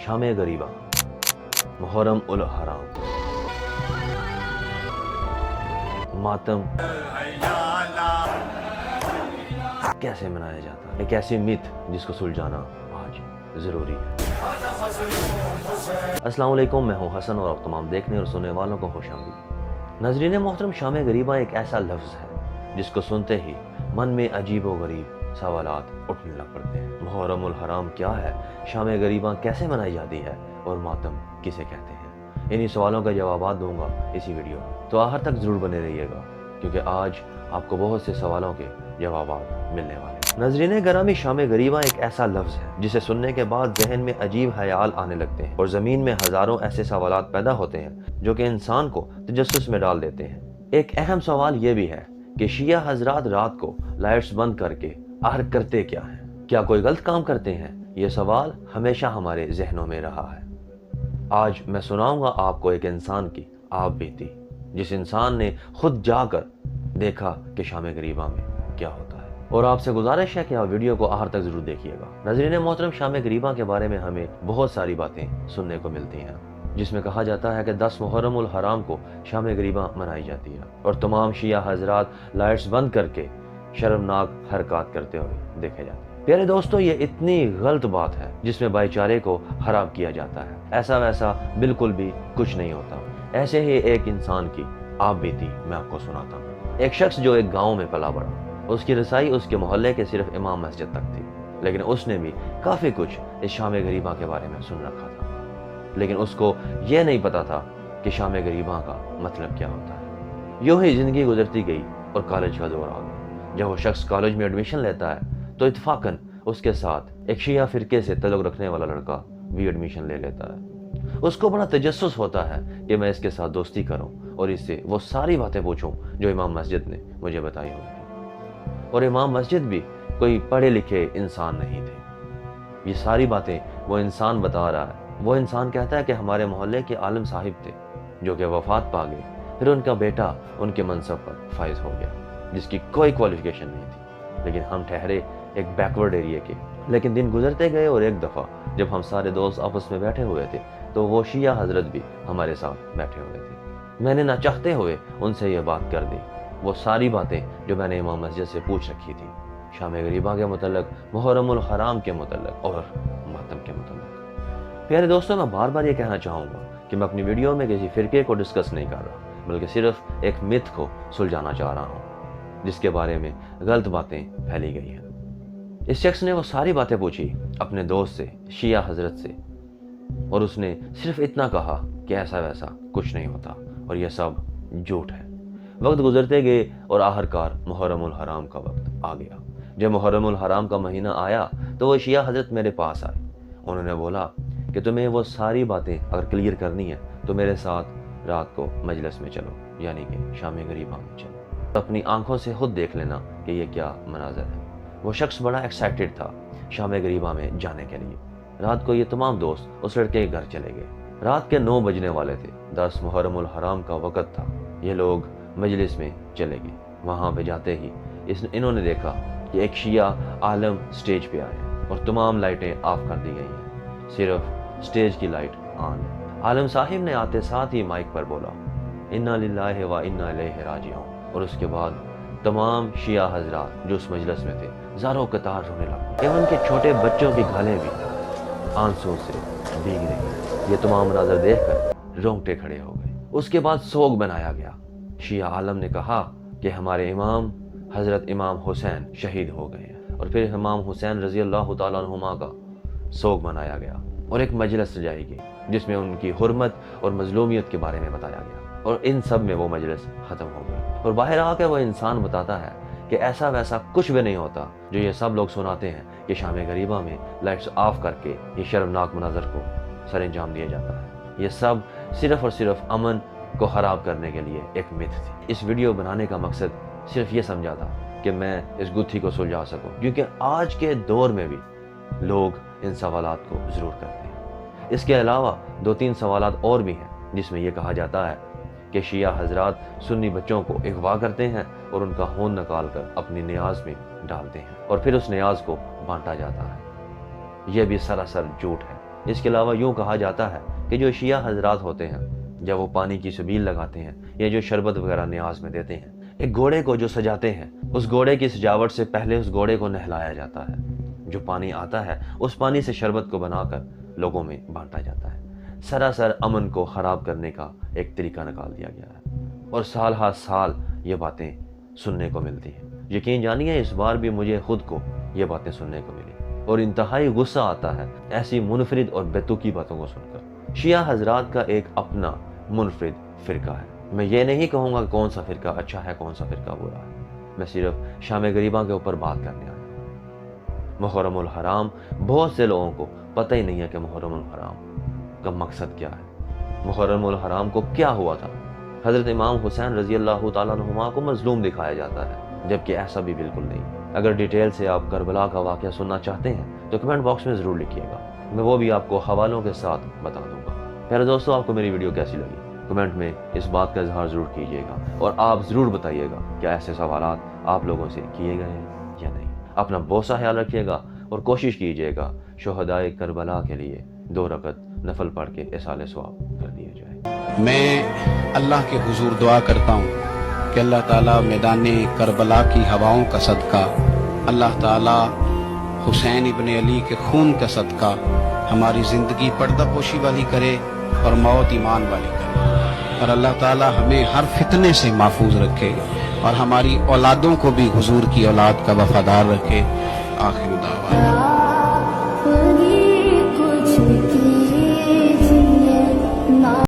शाम गरीबा, मुहर्रम उल हराम, मातम कैसे मनाया जाता है, एक ऐसी मिथ जिसको सुलझाना आज ज़रूरी है। अस्सलाम वालेकुम, मैं हूँ हसन और आप तमाम देखने और सुनने वालों को खुशामदीद। नाज़रीन मोहतरम, शाम गरीबा एक ऐसा लफ्ज़ है जिसको सुनते ही मन में अजीब व गरीब सवालात उठने लग पड़ते हैं। मुहर्रम उल हराम क्या है, शाम गरीबा कैसे मनाई जाती है और मातम किसे कहते हैं, इन्हीं सवालों का जवाब दूंगा इसी वीडियो में, तो आखिर तक ज़रूर बने रहिएगा क्योंकि आज आपको बहुत से सवालों के जवाब मिलने वाले हैं। नाज़रीन गिरामी, शाम गरीबा एक ऐसा लफ्ज़ है जिसे सुनने के बाद जहन में अजीब ख्याल आने लगते हैं और ज़मीन में हज़ारों ऐसे सवालात पैदा होते हैं जो कि इंसान को तजस्सुस में डाल देते हैं। एक अहम सवाल ये भी है कि शिया हजरात रात को लाइट्स बंद करके आखिर करते क्या हैं, क्या कोई गलत काम करते हैं? ये सवाल हमेशा हमारे जहनों में रहा है। आज मैं सुनाऊंगा आपको एक इंसान की आप बीती, जिस इंसान ने खुद जाकर देखा कि शाम गरीबा में क्या होता है, और आपसे गुजारिश है कि आप वीडियो को आखिर तक जरूर देखिएगा। नाज़रीन मोहतरम, शाम गरीबा के बारे में हमें बहुत सारी बातें सुनने को मिलती हैं, जिसमें कहा जाता है कि 10 मुहर्रम उल हराम को शाम गरीबा मनाई जाती है और तमाम शिया हजरात लाइट्स बंद करके शर्मनाक हरकत करते हुए देखे जाते हैं। प्यारे दोस्तों, ये इतनी गलत बात है जिसमें भाईचारे को खराब किया जाता है। ऐसा वैसा बिल्कुल भी कुछ नहीं होता। ऐसे ही एक इंसान की आप बीती मैं आपको सुनाता हूँ। एक शख्स जो एक गाँव में पला बड़ा, उसकी रसाई उसके मोहल्ले के सिर्फ इमाम मस्जिद तक थी, लेकिन उसने भी काफ़ी कुछ इस शाम गरीबा के बारे में सुन रखा था, लेकिन उसको यह नहीं पता था कि शाम गरीबा का मतलब क्या होता है। यूं ही ज़िंदगी गुजरती गई और कॉलेज का दौर आ गया। जब वो शख्स कॉलेज में एडमिशन लेता है तो इत्फाकन उसके साथ एक शिया फिरके से तल्लुक़ रखने वाला लड़का भी एडमिशन ले लेता है। उसको बड़ा तजस्सुस होता है कि मैं इसके साथ दोस्ती करूं और इससे वो सारी बातें पूछूं जो इमाम मस्जिद ने मुझे बताई होगी। और इमाम मस्जिद भी कोई पढ़े लिखे इंसान नहीं थे। ये सारी बातें वो इंसान बता रहा है। वो इंसान कहता है कि हमारे मोहल्ले के आलिम साहिब थे जो कि वफात पा गए, फिर उनका बेटा उनके मनसब पर फाइज हो गया जिसकी कोई क्वालिफिकेशन नहीं थी, लेकिन हम ठहरे एक बैकवर्ड एरिया के। लेकिन दिन गुजरते गए और एक दफ़ा जब हम सारे दोस्त आपस में बैठे हुए थे तो वो शिया हजरत भी हमारे साथ बैठे हुए थे। मैंने ना चाहते हुए उनसे ये बात कर दी, वो सारी बातें जो मैंने इमाम मस्जिद से पूछ रखी थी, शाम गरीबा के मुतल्लिक़, मुहर्रम उल हराम के मुतल्लिक़ और मातम के मुतल्लिक़। प्यारे दोस्तों, मैं बार बार ये कहना चाहूँगा कि मैं अपनी वीडियो में किसी फ़िरके को डिस्कस नहीं कर रहा, बल्कि सिर्फ एक मिथ को सुलझाना चाह रहा हूँ जिसके बारे में गलत बातें फैली गई हैं। इस शख्स ने वो सारी बातें पूछी अपने दोस्त से, शिया हजरत से, और उसने सिर्फ इतना कहा कि ऐसा वैसा कुछ नहीं होता और यह सब झूठ है। वक्त गुजरते गए और आखिरकार मुहर्रम उल हराम का वक्त आ गया। जब मुहर्रम उल हराम का महीना आया तो वो शिया हजरत मेरे पास आए। उन्होंने बोला कि तुम्हें वो सारी बातें अगर क्लियर करनी है तो मेरे साथ रात को मजलिस में चलो, यानी कि शाम गरीबा में चलो, अपनी आंखों से खुद देख लेना कि ये क्या मनाजर है। वो शख्स बड़ा एक्साइटेड था शाम गरीबा में जाने के लिए। रात को ये तमाम दोस्त उस लड़के के घर चले गए। रात के 9 बजने वाले थे। 10 मुहर्रम उल हराम का वक़्त था। ये लोग मजलिस में चले गए। वहाँ पे जाते ही इन्होंने देखा कि एक शिया आलम स्टेज पे आए और तमाम लाइटें ऑफ कर दी गई हैं, सिर्फ स्टेज की लाइट ऑन है। आलम साहिब ने आते साथ ही माइक पर बोला, इन्ना लिल्लाहि व इन्ना इलैहि राजिऊन, और उसके बाद तमाम शिया हजरात जो उस मजलिस में थे ज़ारों कतार रोने लगे। एवं के छोटे बच्चों की गालें भी आंसुओं से भीग रही। ये तमाम मनाज़र देखकर रोंगटे खड़े हो गए। उसके बाद सोग बनाया गया। शिया आलम ने कहा कि हमारे इमाम हज़रत इमाम हुसैन शहीद हो गए हैं, और फिर इमाम हुसैन रज़ी अल्लाह तआला अन्हुमा का सोग मनाया गया और एक मजलिस सजाई गई जिसमें उनकी हुर्मत और मजलूमियत के बारे में बताया गया, और इन सब में वो मजलिस ख़त्म हो गई। और बाहर आकर वो इंसान बताता है कि ऐसा वैसा कुछ भी नहीं होता जो ये सब लोग सुनाते हैं कि शाम गरीबा में लाइट्स ऑफ करके ये शर्मनाक मनाजर को सर अंजाम दिया जाता है। ये सब सिर्फ और सिर्फ अमन को ख़राब करने के लिए एक मिथ थी। इस वीडियो बनाने का मकसद सिर्फ ये समझा था कि मैं इस गुत्थी को सुलझा सकूं, क्योंकि आज के दौर में भी लोग इन सवालात को ज़रूर करते हैं। इसके अलावा 2-3 सवालात और भी हैं जिसमें यह कहा जाता है कि शिया हजरात सुन्नी बच्चों को अगवा करते हैं और उनका खून निकाल कर अपनी नियाज में डालते हैं और फिर उस नियाज को बांटा जाता है। यह भी सरासर झूठ है। اس کے علاوہ یوں کہا جاتا ہے کہ جو شیعہ حضرات ہوتے ہیں جب وہ پانی کی سبیل لگاتے ہیں یا جو شربت وغیرہ نیاز میں دیتے ہیں، ایک گھوڑے کو جو سجاتے ہیں، اس گھوڑے کی سجاوٹ سے پہلے اس گھوڑے کو نہلایا جاتا ہے، جو پانی آتا ہے اس پانی سے شربت کو بنا کر لوگوں میں بانٹا جاتا ہے۔ سراسر امن کو خراب کرنے کا ایک طریقہ نکال دیا گیا ہے، اور سال ہر سال یہ باتیں سننے کو ملتی ہیں۔ یقین جانیے اس بار بھی مجھے خود کو یہ باتیں سننے کو ملی اور انتہائی غصہ آتا ہے ایسی منفرد اور بیتوکی باتوں کو سن کر۔ شیعہ حضرات کا ایک اپنا منفرد فرقہ ہے۔ میں یہ نہیں کہوں گا کون سا فرقہ اچھا ہے کون سا فرقہ برا ہے، میں صرف شام غریباں کے اوپر بات کرنے آیا ہوں۔ محرم الحرام، بہت سے لوگوں کو پتہ ہی نہیں ہے کہ محرم الحرام کا مقصد کیا ہے، محرم الحرام کو کیا ہوا تھا۔ حضرت امام حسین رضی اللہ تعالیٰ عنہما کو مظلوم دکھایا جاتا ہے، جبکہ ایسا بھی بالکل نہیں۔ اگر ڈیٹیل سے آپ کربلا کا واقعہ سننا چاہتے ہیں تو کمنٹ باکس میں ضرور لکھیے گا، میں وہ بھی آپ کو حوالوں کے ساتھ بتا دوں گا۔ پیارے دوستو، آپ کو میری ویڈیو کیسی لگی؟ کمنٹ میں اس بات کا اظہار ضرور کیجیے گا، اور آپ ضرور بتائیے گا کہ ایسے سوالات آپ لوگوں سے کیے گئے ہیں یا نہیں۔ اپنا بہت سا خیال رکھیے گا اور کوشش کیجیے گا شہدائے کربلا کے لیے 2 رکعت نفل پڑھ کے ایصال ثواب کر دیا جائے۔ میں اللہ کے حضور دعا کرتا ہوں کہ اللہ تعالیٰ میدان کربلا کی ہواؤں کا صدقہ، اللہ تعالیٰ حسین ابن علی کے خون کا صدقہ ہماری زندگی پردہ پوشی والی کرے اور موت ایمان والی کرے، اور اللہ تعالیٰ ہمیں ہر فتنے سے محفوظ رکھے اور ہماری اولادوں کو بھی حضور کی اولاد کا وفادار رکھے۔ آخر دعوانا